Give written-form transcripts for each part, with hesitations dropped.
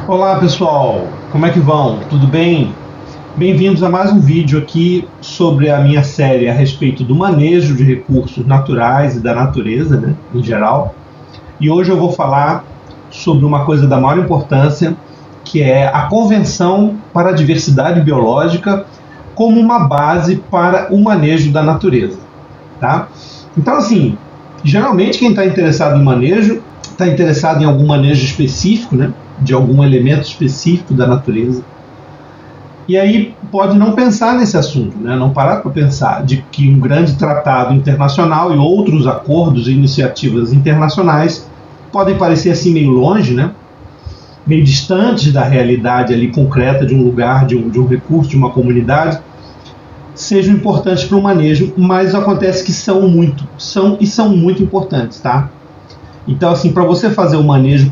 Olá pessoal, como é que vão? Tudo bem? Bem-vindos a mais um vídeo aqui sobre a minha série a respeito do manejo de recursos naturais e da natureza, né, em geral. E hoje eu vou falar sobre uma coisa da maior importância, que é a Convenção para a Diversidade Biológica como uma base para o manejo da natureza, tá? Então, assim, geralmente quem está interessado em manejo está interessado em algum manejo específico, né, de algum elemento específico da natureza. E aí pode não pensar nesse assunto, né? Não parar para pensar de que um grande tratado internacional e outros acordos e iniciativas internacionais podem parecer assim meio longe, né? Meio distantes da realidade ali concreta de um lugar, de um recurso, de uma comunidade, sejam importantes para o manejo, mas acontece que são muito importantes, tá? Então, assim, para você fazer um manejo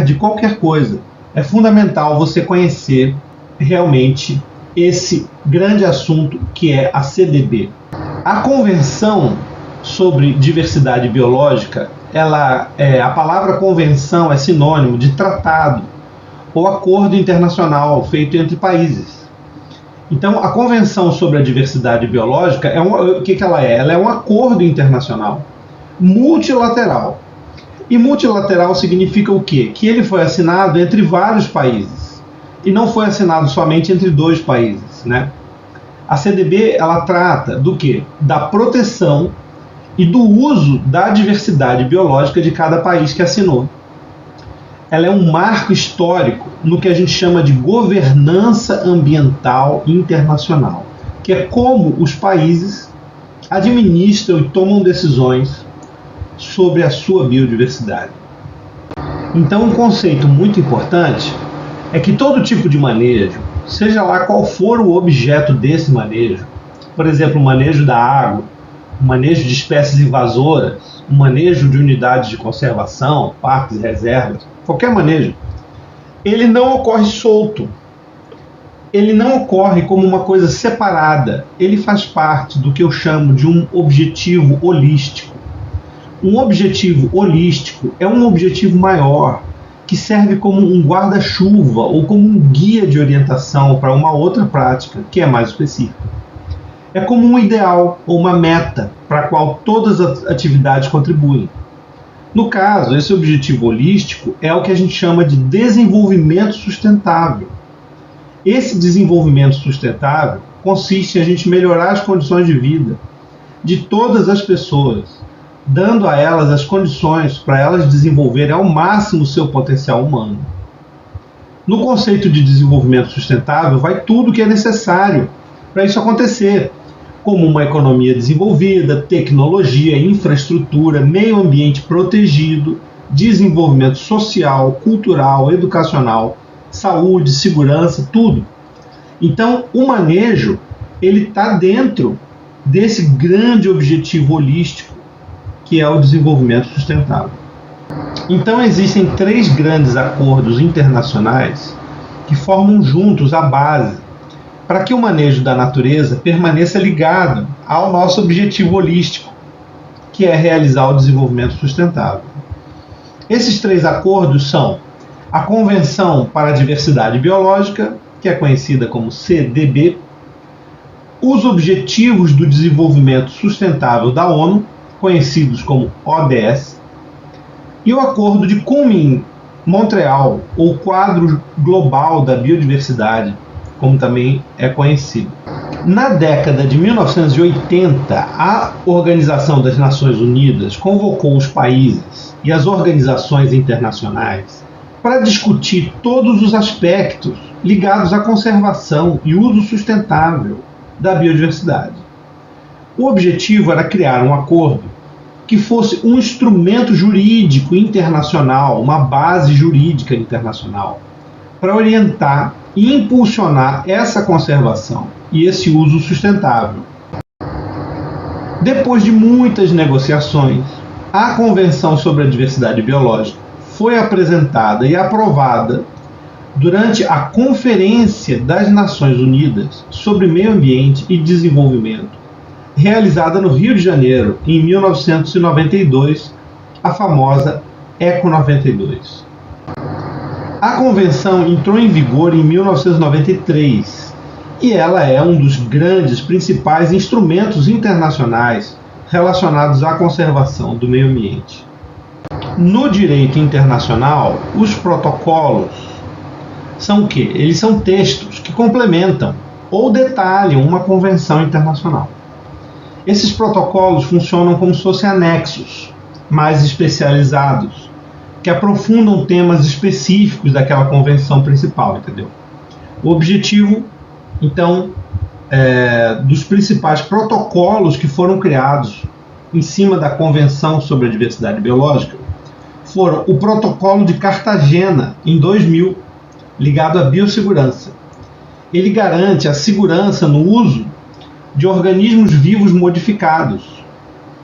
de qualquer coisa, é fundamental você conhecer realmente esse grande assunto que é a CDB. A Convenção sobre Diversidade Biológica, a palavra convenção é sinônimo de tratado ou acordo internacional feito entre países. Então, a Convenção sobre a Diversidade Biológica, o que ela é? Ela é um acordo internacional multilateral. E multilateral significa o quê? Que ele foi assinado entre vários países e não foi assinado somente entre dois países, né? A CDB, ela trata do quê? Da proteção e do uso da diversidade biológica de cada país que assinou. Ela é um marco histórico no que a gente chama de governança ambiental internacional, que é como os países administram e tomam decisões sobre a sua biodiversidade. Então, um conceito muito importante é que todo tipo de manejo, seja lá qual for o objeto desse manejo, por exemplo, o manejo da água, o manejo de espécies invasoras, o manejo de unidades de conservação, parques e reservas, qualquer manejo, ele não ocorre solto. Ele não ocorre como uma coisa separada. Ele faz parte do que eu chamo de um objetivo holístico. Um objetivo holístico é um objetivo maior que serve como um guarda-chuva ou como um guia de orientação para uma outra prática que é mais específica. É como um ideal ou uma meta para a qual todas as atividades contribuem. No caso, esse objetivo holístico é o que a gente chama de desenvolvimento sustentável. Esse desenvolvimento sustentável consiste em a gente melhorar as condições de vida de todas as pessoas, dando a elas as condições para elas desenvolverem ao máximo o seu potencial humano. No conceito de desenvolvimento sustentável vai tudo o que é necessário para isso acontecer, como uma economia desenvolvida, tecnologia, infraestrutura, meio ambiente protegido, desenvolvimento social, cultural, educacional, saúde, segurança, tudo. Então, o manejo ele está dentro desse grande objetivo holístico que é o desenvolvimento sustentável. Então existem três grandes acordos internacionais que formam juntos a base para que o manejo da natureza permaneça ligado ao nosso objetivo holístico, que é realizar o desenvolvimento sustentável. Esses três acordos são a Convenção para a Diversidade Biológica, que é conhecida como CDB, os Objetivos do Desenvolvimento Sustentável da ONU, conhecidos como ODS, e o Acordo de Kunming-Montreal, ou Quadro Global da Biodiversidade, como também é conhecido. Na década de 1980, a Organização das Nações Unidas convocou os países e as organizações internacionais para discutir todos os aspectos ligados à conservação e uso sustentável da biodiversidade. O objetivo era criar um acordo que fosse um instrumento jurídico internacional, uma base jurídica internacional, para orientar e impulsionar essa conservação e esse uso sustentável. Depois de muitas negociações, a Convenção sobre a Diversidade Biológica foi apresentada e aprovada durante a Conferência das Nações Unidas sobre Meio Ambiente e Desenvolvimento, realizada no Rio de Janeiro, em 1992, a famosa ECO 92. A convenção entrou em vigor em 1993 e ela é um dos grandes principais instrumentos internacionais relacionados à conservação do meio ambiente. No direito internacional, os protocolos são o quê? Eles são textos que complementam ou detalham uma convenção internacional. Esses protocolos funcionam como se fossem anexos mais especializados, que aprofundam temas específicos daquela convenção principal, entendeu? O objetivo, então, dos principais protocolos que foram criados em cima da Convenção sobre a Diversidade Biológica foram o Protocolo de Cartagena, em 2000, ligado à biossegurança. Ele garante a segurança no uso de organismos vivos modificados,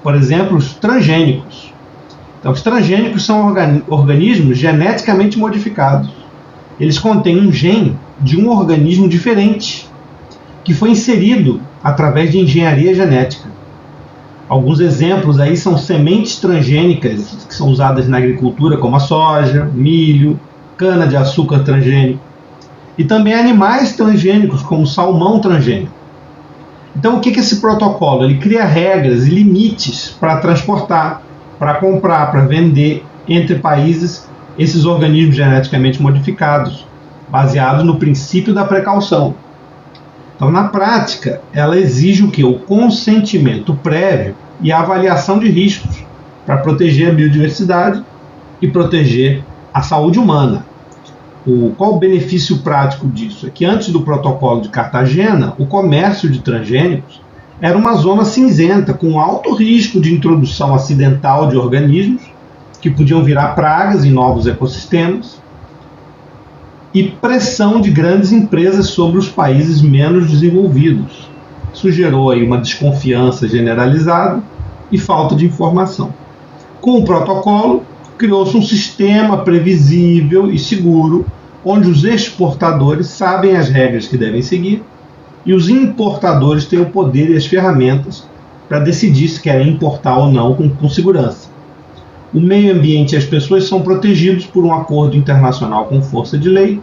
por exemplo, os transgênicos. Então, os transgênicos são organismos geneticamente modificados. Eles contêm um gene de um organismo diferente, que foi inserido através de engenharia genética. Alguns exemplos aí são sementes transgênicas que são usadas na agricultura, como a soja, milho, cana-de-açúcar transgênico, e também animais transgênicos, como salmão transgênico. Então, o que é esse protocolo? Ele cria regras e limites para transportar, para comprar, para vender entre países esses organismos geneticamente modificados, baseados no princípio da precaução. Então, na prática, ela exige o quê? O consentimento prévio e a avaliação de riscos para proteger a biodiversidade e proteger a saúde humana. Qual o benefício prático disso? É que antes do protocolo de Cartagena, o comércio de transgênicos era uma zona cinzenta, com alto risco de introdução acidental de organismos que podiam virar pragas em novos ecossistemas e pressão de grandes empresas sobre os países menos desenvolvidos. Isso gerou aí uma desconfiança generalizada e falta de informação. Com o protocolo, criou-se um sistema previsível e seguro, onde os exportadores sabem as regras que devem seguir e os importadores têm o poder e as ferramentas para decidir se querem importar ou não com segurança. O meio ambiente e as pessoas são protegidos por um acordo internacional com força de lei.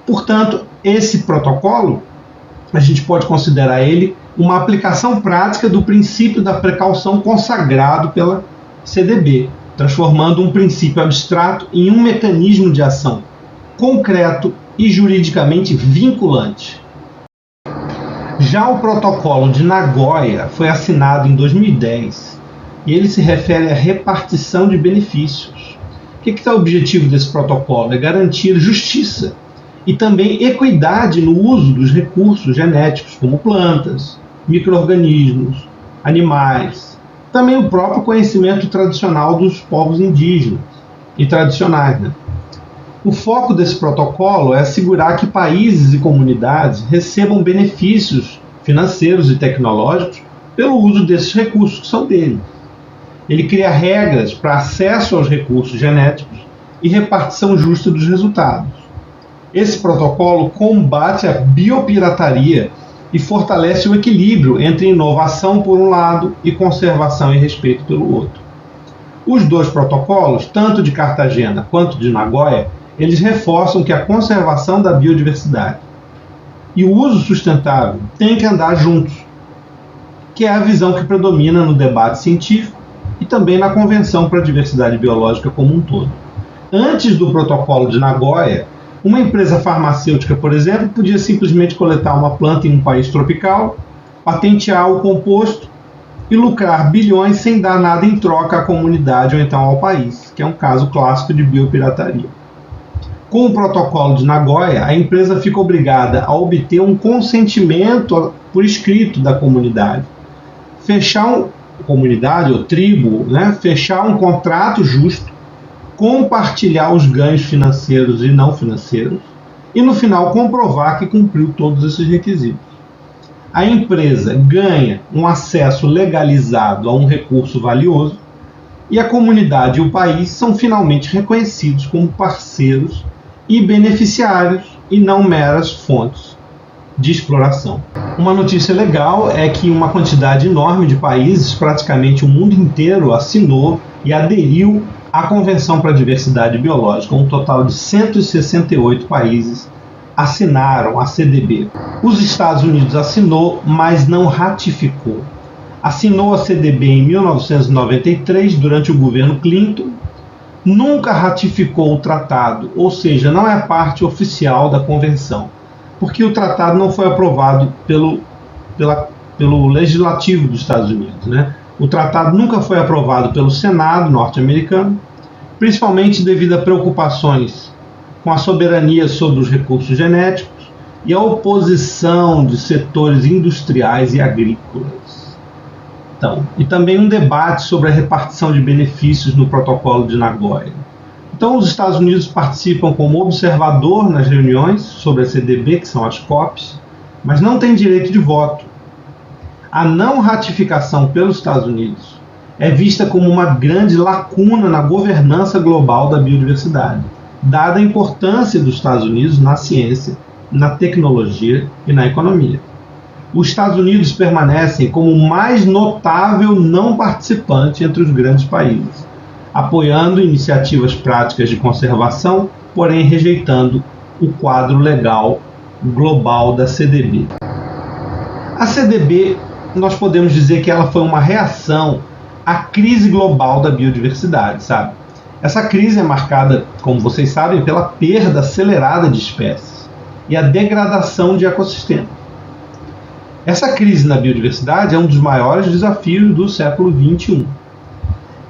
Portanto, esse protocolo, a gente pode considerar ele uma aplicação prática do princípio da precaução consagrado pela CDB, transformando um princípio abstrato em um mecanismo de ação concreto e juridicamente vinculante. Já o Protocolo de Nagoya foi assinado em 2010 e ele se refere à repartição de benefícios. O que é o objetivo desse protocolo? É garantir justiça e também equidade no uso dos recursos genéticos, como plantas, micro-organismos, animais, também o próprio conhecimento tradicional dos povos indígenas e tradicionais, né? O foco desse protocolo é assegurar que países e comunidades recebam benefícios financeiros e tecnológicos pelo uso desses recursos que são deles. Ele cria regras para acesso aos recursos genéticos e repartição justa dos resultados. Esse protocolo combate a biopirataria e fortalece o equilíbrio entre inovação por um lado e conservação e respeito pelo outro. Os dois protocolos, tanto de Cartagena quanto de Nagoya, eles reforçam que a conservação da biodiversidade e o uso sustentável têm que andar juntos, que é a visão que predomina no debate científico e também na Convenção para a Diversidade Biológica como um todo. Antes do protocolo de Nagoya, uma empresa farmacêutica, por exemplo, podia simplesmente coletar uma planta em um país tropical, patentear o composto e lucrar bilhões sem dar nada em troca à comunidade ou então ao país, que é um caso clássico de biopirataria. Com o protocolo de Nagoya, a empresa fica obrigada a obter um consentimento por escrito da comunidade, comunidade ou tribo, fechar um contrato justo, compartilhar os ganhos financeiros e não financeiros e, no final, comprovar que cumpriu todos esses requisitos. A empresa ganha um acesso legalizado a um recurso valioso e a comunidade e o país são finalmente reconhecidos como parceiros e beneficiários e não meras fontes de exploração. Uma notícia legal é que uma quantidade enorme de países, praticamente o mundo inteiro, assinou e aderiu a Convenção para a Diversidade Biológica, um total de 168 países assinaram a CDB. Os Estados Unidos assinou, mas não ratificou. Assinou a CDB em 1993, durante o governo Clinton, nunca ratificou o tratado, ou seja, não é parte oficial da convenção, porque o tratado não foi aprovado pelo legislativo dos Estados Unidos, né? O tratado nunca foi aprovado pelo Senado norte-americano, principalmente devido a preocupações com a soberania sobre os recursos genéticos e a oposição de setores industriais e agrícolas. Então, e também um debate sobre a repartição de benefícios no Protocolo de Nagoya. Então, os Estados Unidos participam como observador nas reuniões sobre a CDB, que são as COPs, mas não têm direito de voto. A não ratificação pelos Estados Unidos é vista como uma grande lacuna na governança global da biodiversidade, dada a importância dos Estados Unidos na ciência, na tecnologia e na economia. Os Estados Unidos permanecem como o mais notável não participante entre os grandes países, apoiando iniciativas práticas de conservação, porém rejeitando o quadro legal global da CDB. A CDB, nós podemos dizer que ela foi uma reação à crise global da biodiversidade, sabe? Essa crise é marcada, como vocês sabem, pela perda acelerada de espécies e a degradação de ecossistemas. Essa crise na biodiversidade é um dos maiores desafios do século XXI.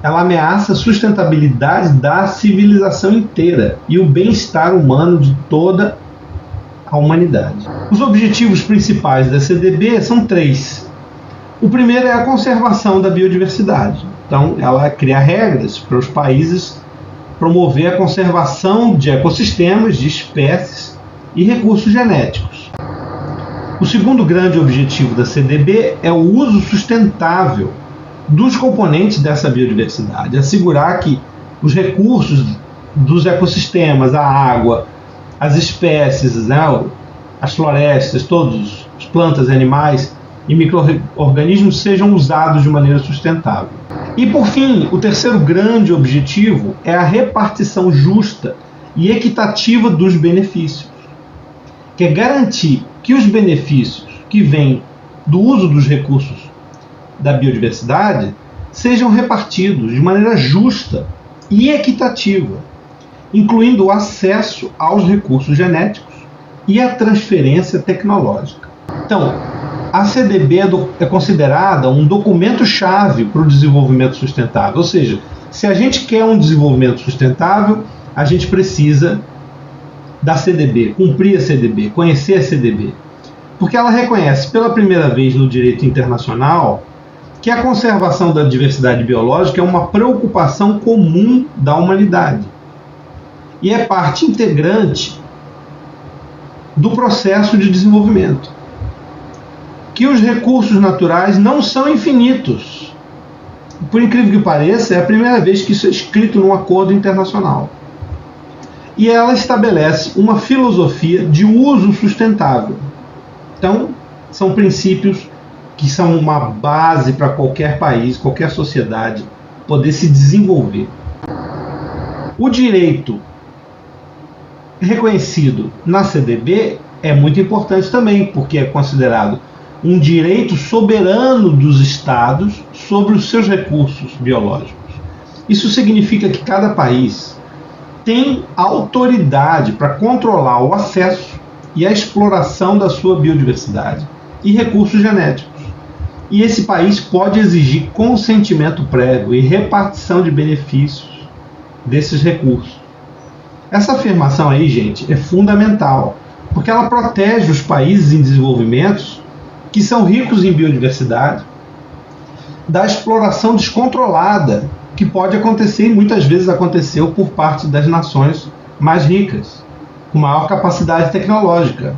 Ela ameaça a sustentabilidade da civilização inteira e o bem-estar humano de toda a humanidade. Os objetivos principais da CDB são 3. O primeiro é a conservação da biodiversidade. Então, ela cria regras para os países promover a conservação de ecossistemas, de espécies e recursos genéticos. O segundo grande objetivo da CDB é o uso sustentável dos componentes dessa biodiversidade, assegurar que os recursos dos ecossistemas, a água, as espécies, né, as florestas, todas as plantas, animais e micro-organismos sejam usados de maneira sustentável. E por fim, o terceiro grande objetivo é a repartição justa e equitativa dos benefícios, que é garantir que os benefícios que vêm do uso dos recursos da biodiversidade sejam repartidos de maneira justa e equitativa, incluindo o acesso aos recursos genéticos e a transferência tecnológica. Então, a CDB é considerada um documento-chave para o desenvolvimento sustentável, ou seja, se a gente quer um desenvolvimento sustentável, a gente precisa da CDB, cumprir a CDB, conhecer a CDB, porque ela reconhece pela primeira vez no direito internacional que a conservação da diversidade biológica é uma preocupação comum da humanidade e é parte integrante do processo de desenvolvimento. Que os recursos naturais não são infinitos. Por incrível que pareça, é a primeira vez que isso é escrito num acordo internacional. E ela estabelece uma filosofia de uso sustentável. Então, são princípios que são uma base para qualquer país, qualquer sociedade poder se desenvolver. O direito reconhecido na CDB é muito importante também, porque é considerado um direito soberano dos estados sobre os seus recursos biológicos. Isso significa que cada país tem autoridade para controlar o acesso e a exploração da sua biodiversidade e recursos genéticos. E esse país pode exigir consentimento prévio e repartição de benefícios desses recursos. Essa afirmação aí, gente, é fundamental, porque ela protege os países em desenvolvimento que são ricos em biodiversidade da exploração descontrolada que pode acontecer e muitas vezes aconteceu por parte das nações mais ricas, com maior capacidade tecnológica,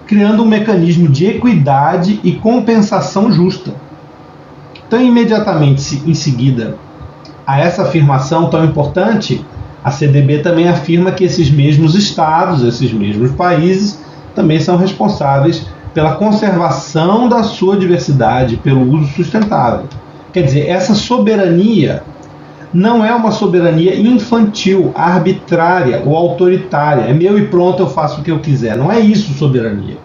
criando um mecanismo de equidade e compensação justa. Então, imediatamente em seguida a essa afirmação tão importante, a CDB também afirma que esses mesmos estados, esses mesmos países, também são responsáveis pela conservação da sua diversidade, pelo uso sustentável. Quer dizer, essa soberania não é uma soberania infantil, arbitrária ou autoritária. É meu e pronto, eu faço o que eu quiser. Não é isso soberania.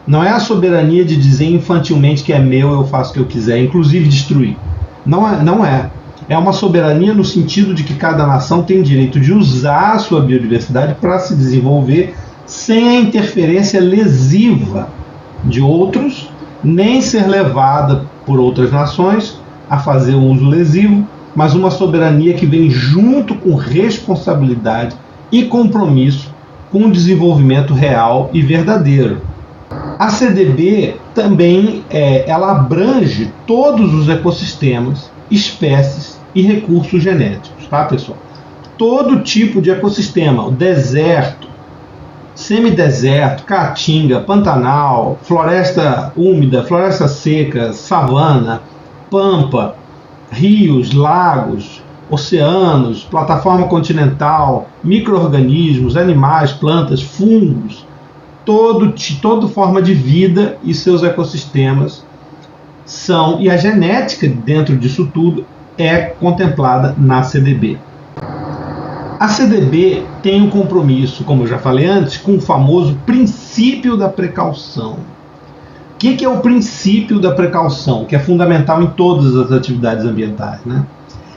Não é a soberania de dizer infantilmente que é meu, eu faço o que eu quiser, inclusive destruir. Não é. É uma soberania no sentido de que cada nação tem o direito de usar a sua biodiversidade para se desenvolver sem a interferência lesiva de outros, nem ser levada por outras nações a fazer um uso lesivo, mas uma soberania que vem junto com responsabilidade e compromisso com o desenvolvimento real e verdadeiro. A CDB também ela abrange todos os ecossistemas, espécies e recursos genéticos, tá, pessoal? Todo tipo de ecossistema, o deserto, semideserto, caatinga, pantanal, floresta úmida, floresta seca, savana, pampa, rios, lagos, oceanos, plataforma continental, micro-organismos, animais, plantas, fungos, toda forma de vida e seus ecossistemas são, e a genética dentro disso tudo é contemplada na CDB. A CDB tem um compromisso, como eu já falei antes, com o famoso princípio da precaução. O que é o princípio da precaução, que é fundamental em todas as atividades ambientais, né?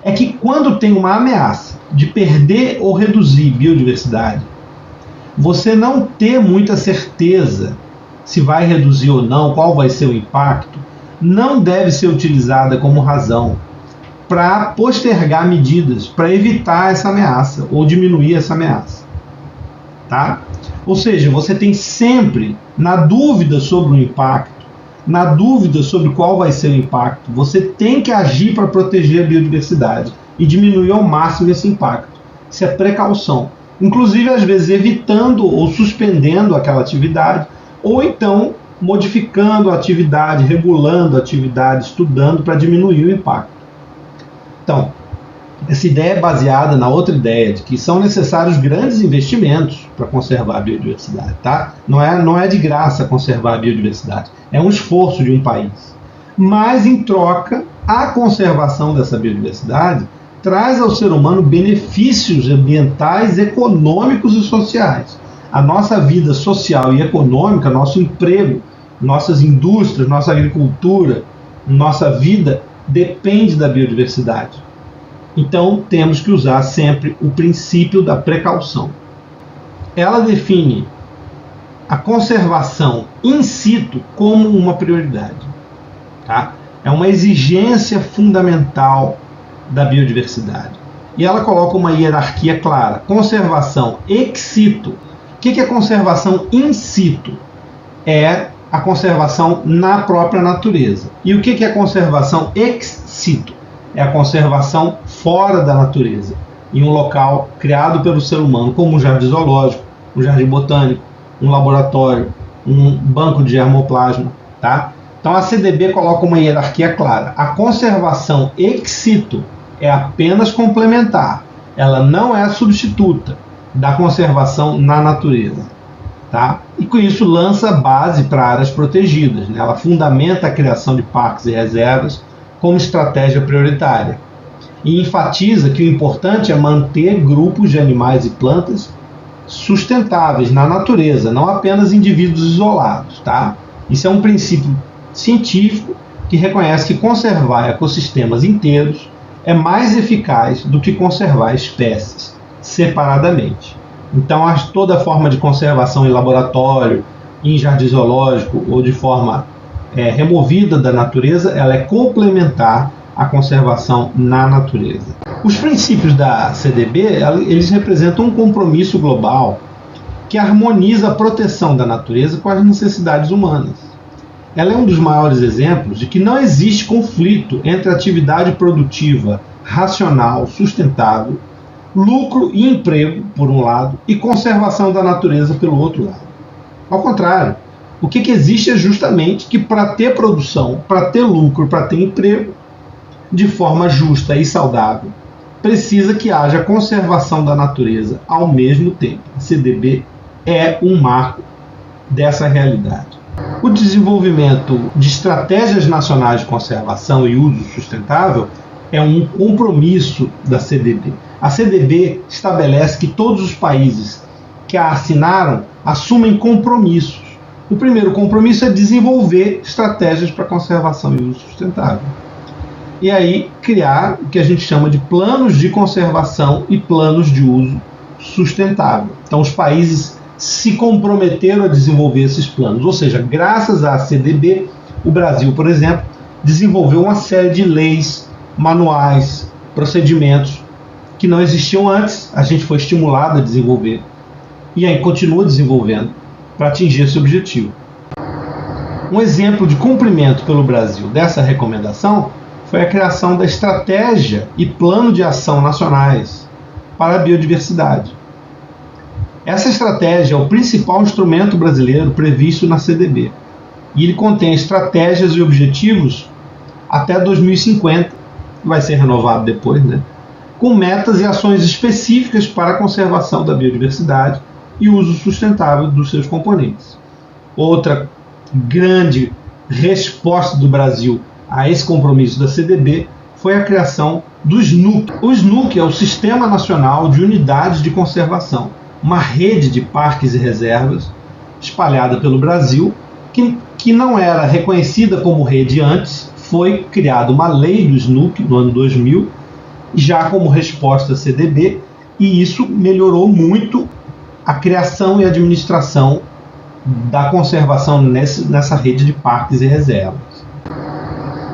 É que quando tem uma ameaça de perder ou reduzir biodiversidade, você não ter muita certeza se vai reduzir ou não, qual vai ser o impacto, não deve ser utilizada como razão para postergar medidas para evitar essa ameaça ou diminuir essa ameaça, tá? Ou seja, você tem sempre, na dúvida sobre o impacto, na dúvida sobre qual vai ser o impacto, você tem que agir para proteger a biodiversidade e diminuir ao máximo esse impacto. Isso é precaução. Inclusive, às vezes, evitando ou suspendendo aquela atividade, ou então modificando a atividade, regulando a atividade, estudando para diminuir o impacto. Então, essa ideia é baseada na outra ideia de que são necessários grandes investimentos para conservar a biodiversidade, tá? Não é de graça conservar a biodiversidade, é um esforço de um país. Mas, em troca, a conservação dessa biodiversidade traz ao ser humano benefícios ambientais, econômicos e sociais. A nossa vida social e econômica, nosso emprego, nossas indústrias, nossa agricultura, nossa vida depende da biodiversidade. Então, temos que usar sempre o princípio da precaução. Ela define a conservação in situ como uma prioridade, tá? É uma exigência fundamental da biodiversidade. E ela coloca uma hierarquia clara. Conservação ex situ. O que é conservação in situ? É a conservação na própria natureza. E o que é conservação ex situ? É a conservação fora da natureza, em um local criado pelo ser humano, como um jardim zoológico, um jardim botânico, um laboratório, um banco de germoplasma, tá? Então a CDB coloca uma hierarquia clara. A conservação ex situ é apenas complementar, ela não é substituta da conservação na natureza, tá? E com isso lança base para áreas protegidas, né? Ela fundamenta a criação de parques e reservas como estratégia prioritária e enfatiza que o importante é manter grupos de animais e plantas sustentáveis na natureza, não apenas indivíduos isolados, tá? Isso é um princípio científico que reconhece que conservar ecossistemas inteiros é mais eficaz do que conservar espécies separadamente. Então, toda forma de conservação em laboratório, em jardim zoológico ou de forma removida da natureza, ela é complementar à conservação na natureza. Os princípios da CDB, eles representam um compromisso global que harmoniza a proteção da natureza com as necessidades humanas. Ela é um dos maiores exemplos de que não existe conflito entre atividade produtiva, racional, sustentável, lucro e emprego, por um lado, e conservação da natureza, pelo outro lado. Ao contrário, o que existe é justamente que para ter produção, para ter lucro, para ter emprego, de forma justa e saudável, precisa que haja conservação da natureza ao mesmo tempo. A CDB é um marco dessa realidade. O desenvolvimento de estratégias nacionais de conservação e uso sustentável é um compromisso da CDB. A CDB estabelece que todos os países que a assinaram assumem compromissos. O primeiro compromisso é desenvolver estratégias para conservação e uso sustentável. E aí criar o que a gente chama de planos de conservação e planos de uso sustentável. Então os países se comprometeram a desenvolver esses planos, ou seja, graças à CDB, o Brasil, por exemplo, desenvolveu uma série de leis, manuais, procedimentos que não existiam antes. A gente foi estimulado a desenvolver e aí continua desenvolvendo para atingir esse objetivo. Um exemplo de cumprimento pelo Brasil dessa recomendação foi a criação da Estratégia e Plano de Ação Nacionais para a Biodiversidade. Essa estratégia é o principal instrumento brasileiro previsto na CDB e ele contém estratégias e objetivos até 2050, que vai ser renovado depois, com metas e ações específicas para a conservação da biodiversidade e uso sustentável dos seus componentes. Outra grande resposta do Brasil a esse compromisso da CDB foi a criação do SNUC. O SNUC é o Sistema Nacional de Unidades de Conservação, uma rede de parques e reservas espalhada pelo Brasil, que não era reconhecida como rede antes. Foi criada uma lei do SNUC no ano 2000, já como resposta à CDB, e isso melhorou muito a criação e administração da conservação nessa rede de parques e reservas.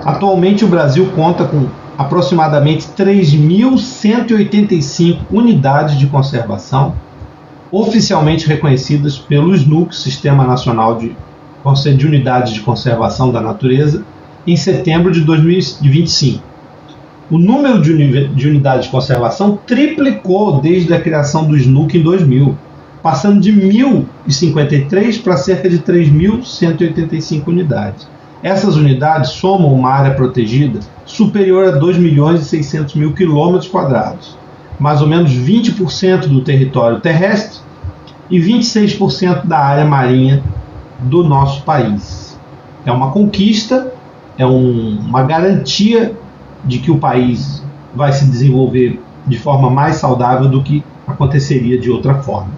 Atualmente o Brasil conta com aproximadamente 3.185 unidades de conservação oficialmente reconhecidas pelo SNUC, Sistema Nacional de Unidades de Conservação da Natureza, em setembro de 2025. O número de unidades de conservação triplicou desde a criação do SNUC em 2000, passando de 1.053 para cerca de 3.185 unidades. Essas unidades somam uma área protegida superior a 2.600.000 km², mais ou menos 20% do território terrestre e 26% da área marinha do nosso país. É uma conquista, é uma garantia de que o país vai se desenvolver de forma mais saudável do que aconteceria de outra forma.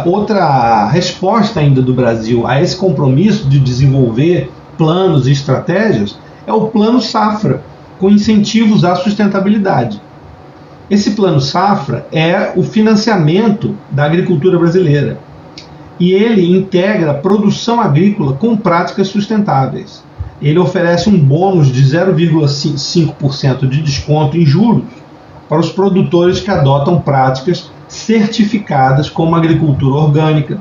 Outra resposta ainda do Brasil a esse compromisso de desenvolver planos e estratégias é o Plano Safra, com incentivos à sustentabilidade. Esse Plano Safra é o financiamento da agricultura brasileira e ele integra produção agrícola com práticas sustentáveis. Ele oferece um bônus de 0,5% de desconto em juros para os produtores que adotam práticas certificadas como agricultura orgânica,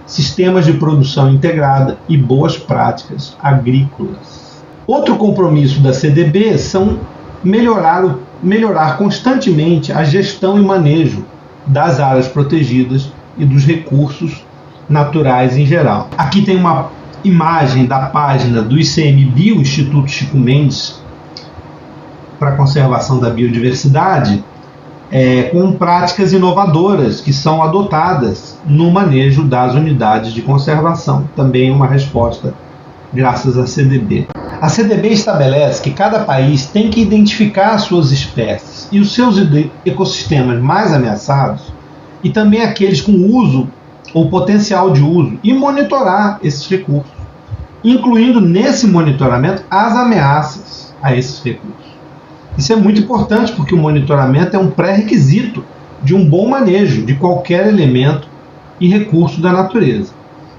sistemas de produção integrada e boas práticas agrícolas. Outro compromisso da CDB são melhorar constantemente a gestão e manejo das áreas protegidas e dos recursos naturais em geral. Aqui tem uma imagem da página do ICMBio, Instituto Chico Mendes para a Conservação da Biodiversidade, com práticas inovadoras que são adotadas no manejo das unidades de conservação. Também uma resposta graças à CDB. A CDB estabelece que cada país tem que identificar suas espécies e os seus ecossistemas mais ameaçados e também aqueles com uso ou potencial de uso e monitorar esses recursos, incluindo nesse monitoramento as ameaças a esses recursos. Isso é muito importante porque o monitoramento é um pré-requisito de um bom manejo de qualquer elemento e recurso da natureza.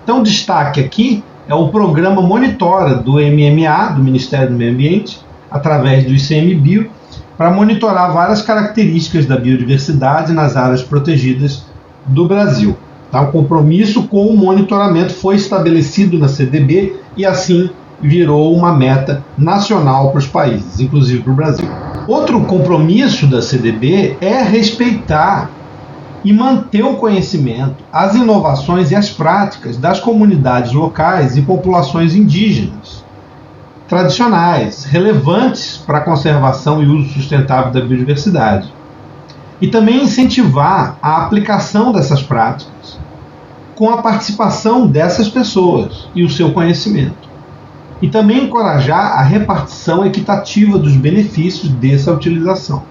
Então, o destaque aqui é o programa Monitora do MMA, do Ministério do Meio Ambiente, através do ICMBio, para monitorar várias características da biodiversidade nas áreas protegidas do Brasil. O compromisso com o monitoramento foi estabelecido na CDB e assim virou uma meta nacional para os países, inclusive para o Brasil. Outro compromisso da CDB é respeitar e manter o conhecimento, as inovações e as práticas das comunidades locais e populações indígenas tradicionais, relevantes para a conservação e uso sustentável da biodiversidade. E também incentivar a aplicação dessas práticas com a participação dessas pessoas e o seu conhecimento. e também encorajar a repartição equitativa dos benefícios dessa utilização.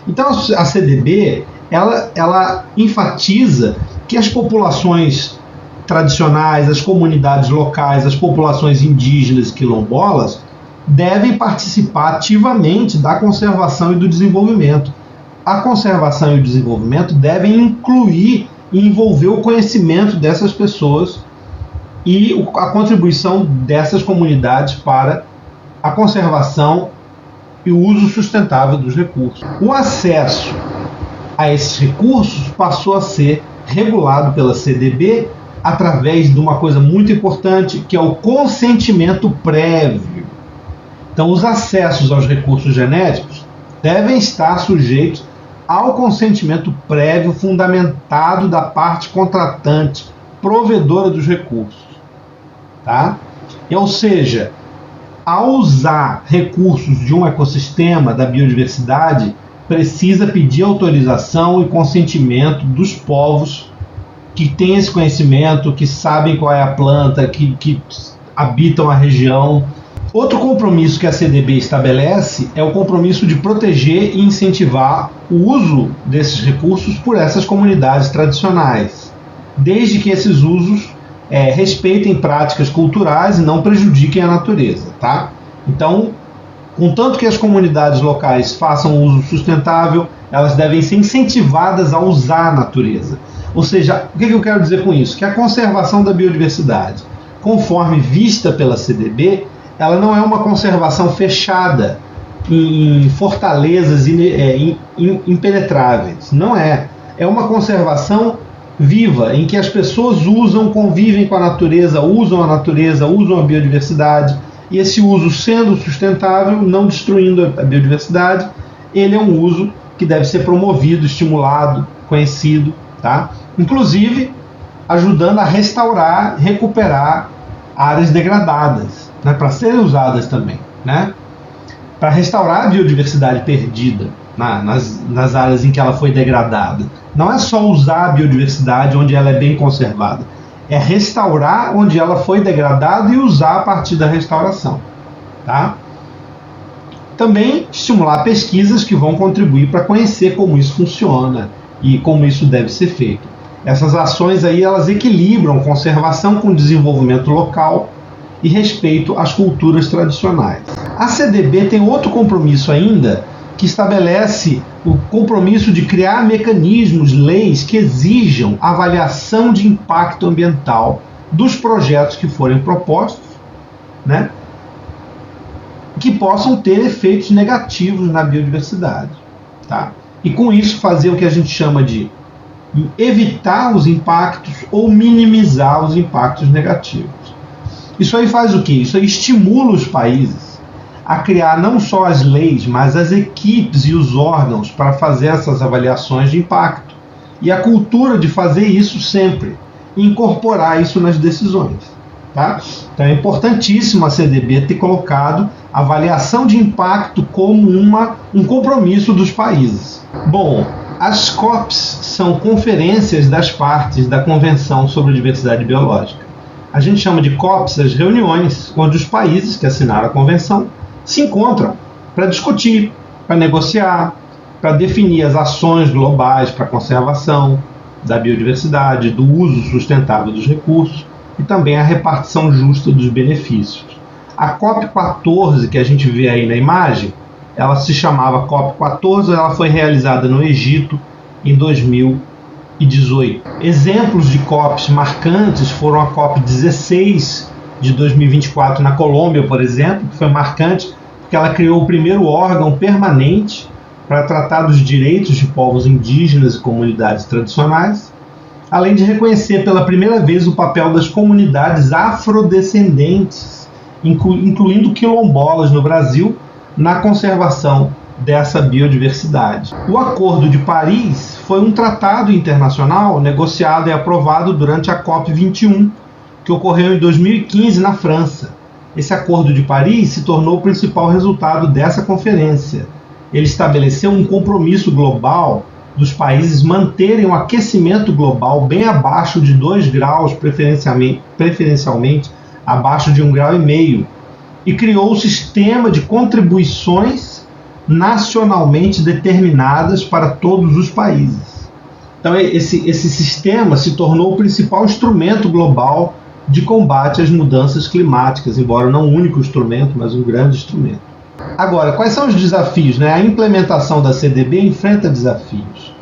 Então a CDB ela enfatiza que as populações tradicionais, as comunidades locais, as populações indígenas e quilombolas devem participar ativamente da conservação e do desenvolvimento. A conservação e o desenvolvimento devem incluir e envolver o conhecimento dessas pessoas e a contribuição dessas comunidades para a conservação e o uso sustentável dos recursos. O acesso a esses recursos passou a ser regulado pela CDB através de uma coisa muito importante, que é o consentimento prévio. Então, os acessos aos recursos genéticos devem estar sujeitos ao consentimento prévio fundamentado da parte contratante, provedora dos recursos. Tá? Ou seja, ao usar recursos de um ecossistema, da biodiversidade, precisa pedir autorização e consentimento dos povos que têm esse conhecimento, que sabem qual é a planta, que habitam a região. Outro compromisso que a CDB estabelece é o compromisso de proteger e incentivar o uso desses recursos por essas comunidades tradicionais, desde que esses usos respeitem práticas culturais e não prejudiquem a natureza. Tá? Então, contanto que as comunidades locais façam uso sustentável, elas devem ser incentivadas a usar a natureza. Ou seja, o que eu quero dizer com isso? Que a conservação da biodiversidade, conforme vista pela CDB, ela não é uma conservação fechada em fortalezas impenetráveis. Não é. É uma conservação viva, em que as pessoas usam, convivem com a natureza, usam a biodiversidade, e esse uso sendo sustentável, não destruindo a biodiversidade, ele é um uso que deve ser promovido, estimulado, conhecido, tá? Inclusive ajudando a restaurar, recuperar áreas degradadas, né, para serem usadas também, né, para restaurar a biodiversidade perdida nas áreas em que ela foi degradada. Não é só usar a biodiversidade onde ela é bem conservada, é restaurar onde ela foi degradada e usar a partir da restauração. Tá? Também estimular pesquisas que vão contribuir para conhecer como isso funciona e como isso deve ser feito. Essas ações aí, elas equilibram conservação com desenvolvimento local e respeito às culturas tradicionais. A CDB tem outro compromisso ainda, que estabelece o compromisso de criar mecanismos, leis que exijam avaliação de impacto ambiental dos projetos que forem propostos, né, que possam ter efeitos negativos na biodiversidade. Tá? E com isso fazer o que a gente chama de evitar os impactos ou minimizar os impactos negativos. Isso aí faz o quê? Isso aí estimula os países a criar não só as leis, mas as equipes e os órgãos para fazer essas avaliações de impacto. E a cultura de fazer isso sempre, e incorporar isso nas decisões. Tá? Então é importantíssimo a CDB ter colocado a avaliação de impacto como um compromisso dos países. Bom, as COPs são conferências das partes da Convenção sobre a Diversidade Biológica. A gente chama de COPs as reuniões onde os países que assinaram a Convenção se encontram para discutir, para negociar, para definir as ações globais para a conservação da biodiversidade, do uso sustentável dos recursos e também a repartição justa dos benefícios. A COP14, que a gente vê aí na imagem, ela se chamava COP14, ela foi realizada no Egito em 2018. Exemplos de COPs marcantes foram a COP16 de 2024 na Colômbia, por exemplo, que foi marcante porque ela criou o primeiro órgão permanente para tratar dos direitos de povos indígenas e comunidades tradicionais, além de reconhecer pela primeira vez o papel das comunidades afrodescendentes, incluindo quilombolas no Brasil, na conservação dessa biodiversidade. O Acordo de Paris foi um tratado internacional negociado e aprovado durante a COP21, que ocorreu em 2015 na França. Esse Acordo de Paris se tornou o principal resultado dessa conferência. Ele estabeleceu um compromisso global dos países manterem o aquecimento global bem abaixo de 2 graus, preferencialmente abaixo de 1,5 grau, e criou o sistema de contribuições nacionalmente determinadas para todos os países. Então esse sistema se tornou o principal instrumento global de combate às mudanças climáticas, embora não o único instrumento, mas um grande instrumento. Agora, quais são os desafios, né? A implementação da CDB enfrenta desafios.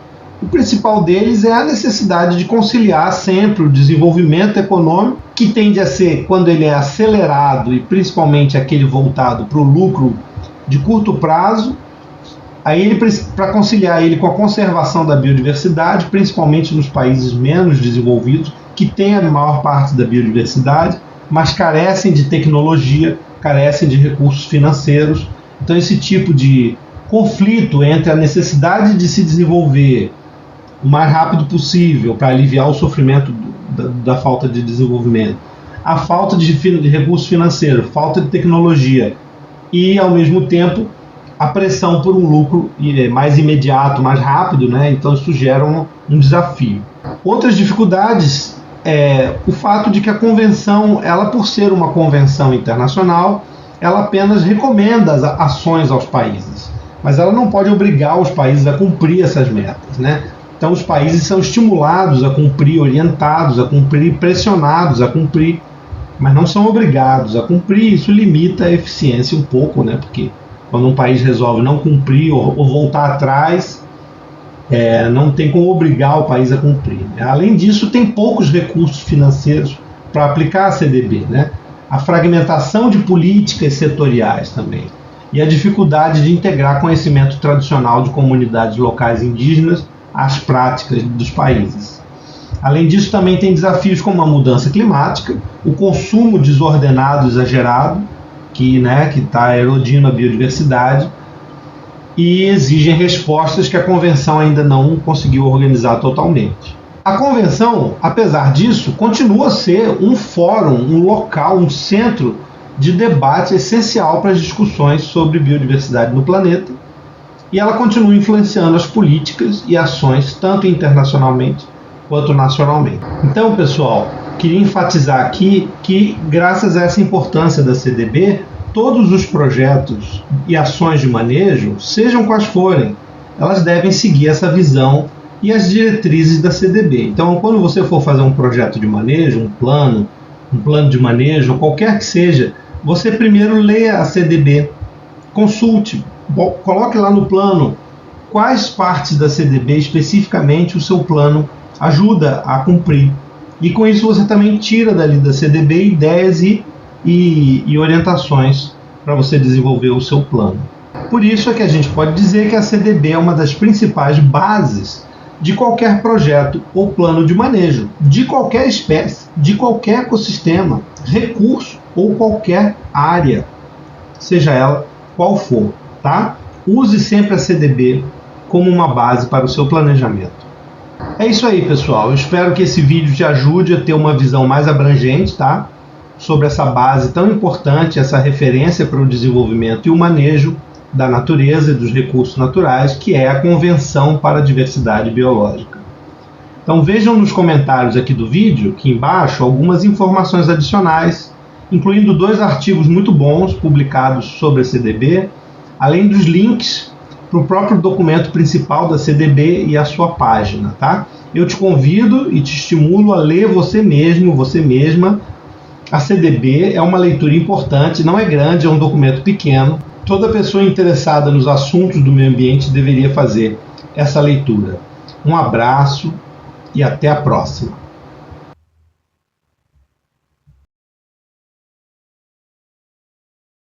O principal deles é a necessidade de conciliar sempre o desenvolvimento econômico, que tende a ser, quando ele é acelerado, e principalmente aquele voltado para o lucro de curto prazo, aí para conciliar ele com a conservação da biodiversidade, principalmente nos países menos desenvolvidos, que têm a maior parte da biodiversidade, mas carecem de tecnologia, carecem de recursos financeiros. Então esse tipo de conflito entre a necessidade de se desenvolver o mais rápido possível para aliviar o sofrimento da falta de desenvolvimento, a falta de recursos financeiros, falta de tecnologia e, ao mesmo tempo, a pressão por um lucro mais imediato, mais rápido, né? Então isso gera um desafio. Outras dificuldades é o fato de que a convenção, ela por ser uma convenção internacional, ela apenas recomenda as ações aos países, mas ela não pode obrigar os países a cumprir essas metas, né? Então os países são estimulados a cumprir, orientados a cumprir, pressionados a cumprir, mas não são obrigados a cumprir. Isso limita a eficiência um pouco, né? Porque quando um país resolve não cumprir ou voltar atrás, não tem como obrigar o país a cumprir, né? Além disso, tem poucos recursos financeiros para aplicar a CDB, né? A fragmentação de políticas setoriais também, e a dificuldade de integrar conhecimento tradicional de comunidades locais indígenas às práticas dos países. Além disso, também tem desafios como a mudança climática, o consumo desordenado e exagerado, que está erodindo a biodiversidade, e exigem respostas que a Convenção ainda não conseguiu organizar totalmente. A Convenção, apesar disso, continua a ser um fórum, um local, um centro de debate essencial para as discussões sobre biodiversidade no planeta, e ela continua influenciando as políticas e ações, tanto internacionalmente quanto nacionalmente. Então, pessoal, queria enfatizar aqui que, graças a essa importância da CDB, todos os projetos e ações de manejo, sejam quais forem, elas devem seguir essa visão e as diretrizes da CDB. Então, quando você for fazer um projeto de manejo, um plano de manejo, qualquer que seja, você primeiro leia a CDB, consulte, coloque lá no plano quais partes da CDB especificamente o seu plano ajuda a cumprir. E com isso você também tira dali da CDB ideias e orientações para você desenvolver o seu plano. Por isso é que a gente pode dizer que a CDB é uma das principais bases de qualquer projeto ou plano de manejo, de qualquer espécie, de qualquer ecossistema, recurso ou qualquer área, seja ela qual for, tá? Use sempre a CDB como uma base para o seu planejamento. É isso aí, pessoal. Eu espero que esse vídeo te ajude a ter uma visão mais abrangente, tá? Sobre essa base tão importante, essa referência para o desenvolvimento e o manejo da natureza e dos recursos naturais, que é a Convenção para a Diversidade Biológica. Então vejam nos comentários aqui do vídeo, aqui embaixo, algumas informações adicionais, incluindo 2 artigos muito bons publicados sobre a CDB, além dos links para o próprio documento principal da CDB e a sua página, tá? Eu te convido e te estimulo a ler você mesmo, você mesma. A CDB é uma leitura importante, não é grande, é um documento pequeno. Toda pessoa interessada nos assuntos do meio ambiente deveria fazer essa leitura. Um abraço e até a próxima.